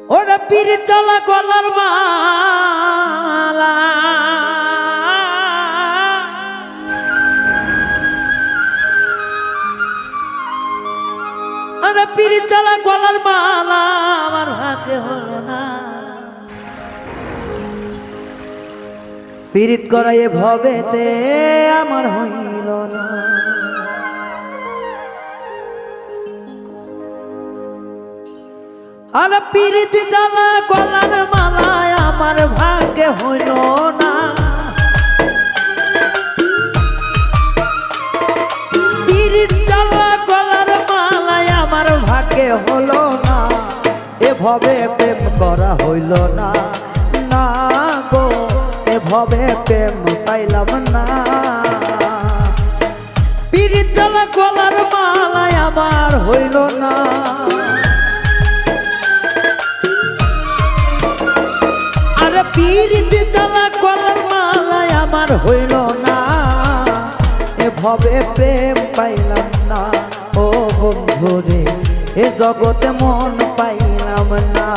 ওরে পীর চলা গলার মালা ওরে পীর চলা গলার মালা আমার হাতে হলো না পীড়িত করাইয়ে ভবেতে আমার হইল না আর পীড়িত জ্বালা গলার মালায় আমার ভাগ্যে হইল না পীড়িত জ্বালা গলার মালায় আমার ভাগ্যে হলো না এভাবে প্রেম করা হইল না না গো এভাবে প্রেম পাইলাম না পীড়িত জ্বালা গলার মালায় আমার হইল না পীড়িত জ্বালা গলার মালায় আমার হইল না এভাবে প্রেম পাইলাম না ও বন্ধু রে এ জগতে মন পাইলাম না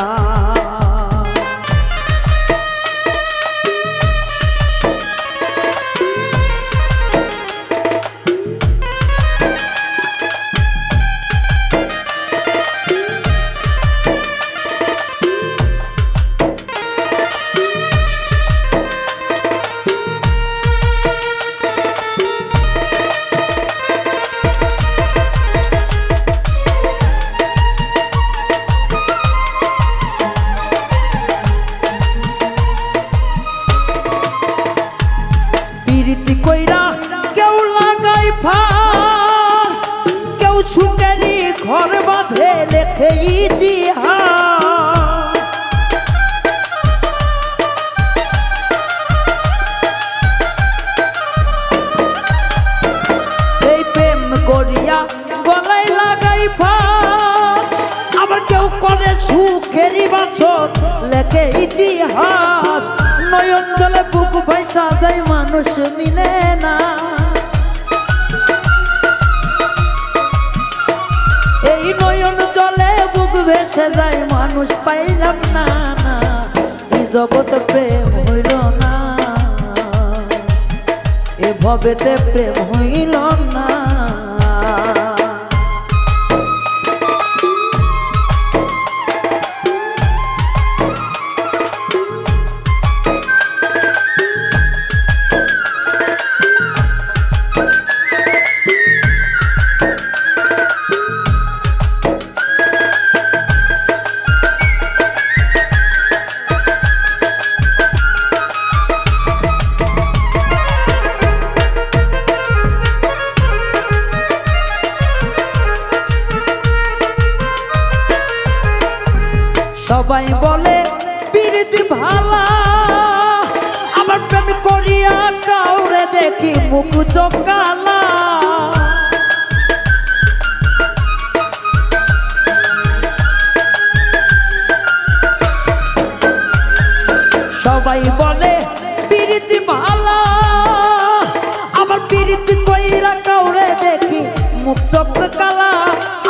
কইরা কেউ লাগাই ফাঁস কেউ সুখেরই ঘর বাঁধে লেখে ইতিহাস এই প্রেম করিয়া গলায় লাগাই ফাঁস আবার কেউ করে সুখেরই বাঁচন লেখে ইতিহাস নয়ন জলে বুক ভাইসা যায় মানুষ মিলে না এই নয়ন জলে বুক ভেসে যায় মানুষ পাইলাম না না এই জগৎ প্রেম হইল না এ ভবেতে প্রেম হইল না সবাই বলে পীড়িত ভালা আবার প্রেম করিয়া কাউরে দেখি মুখ চোখালা সবাই বলে পীড়িত ভালা আবার পীড়িত কইরা কাউরে দেখি মুখ চোখ কালা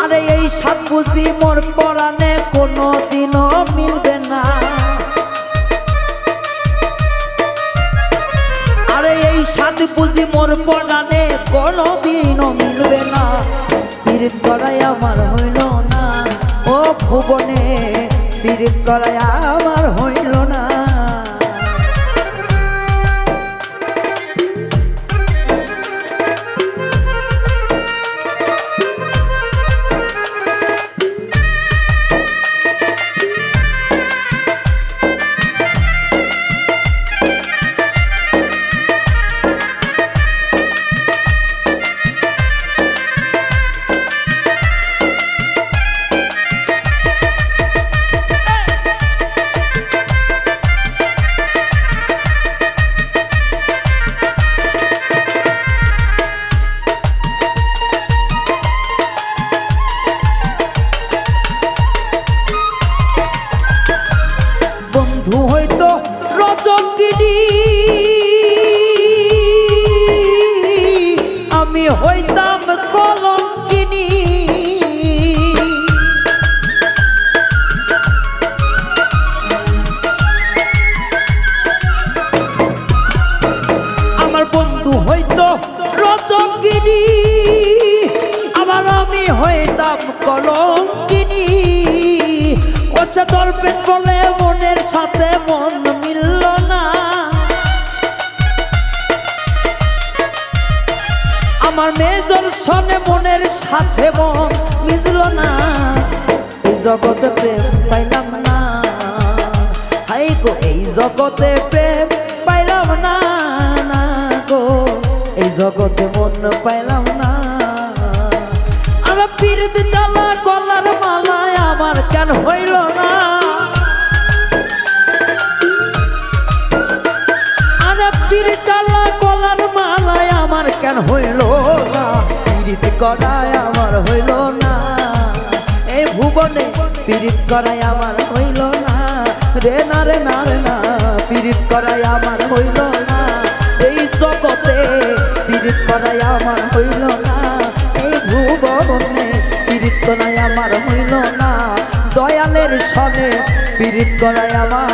আরে এই সাত বুঝি মোর পরাণে কোনো দিনও মিলবে না আরে এই সাত বুঝি মোর পরাণে কোনো দিনও মিলবে না পীড়িত করাই আমার হইল না ও ভুবনে পীড়িত করাই আমার হইল না হইতাম কলঙ্কিনী। ও সে দলপেট বলে মনের সাথে মন মিলল না। আমার মেজর শোনে মনের সাথে মন মিলল না। এই জগতে প্রেম পাইলাম না, হাই গো এই জগতে প্রেম পাইলাম না, না গো এই জগতে মন পাইলাম না। আর পীড়িত জ্বালা গলার মালায় আমার কেন হইল না। আর পীড়িত জ্বালা গলার মালায় আমার কেন হইল না। পীড়িত করায় আমার হইল না, এই ভুবনে পীড়িত করায় আমার হইল না। রে না রে না রে না, পীড়িত করায় আমার হইল না। এই জগতে পীড়িত করায় আমার হইল না। এই ভুবনে পীড়িত করায় আমার হইল না। দয়ালের সনে পীড়িত করায় আমার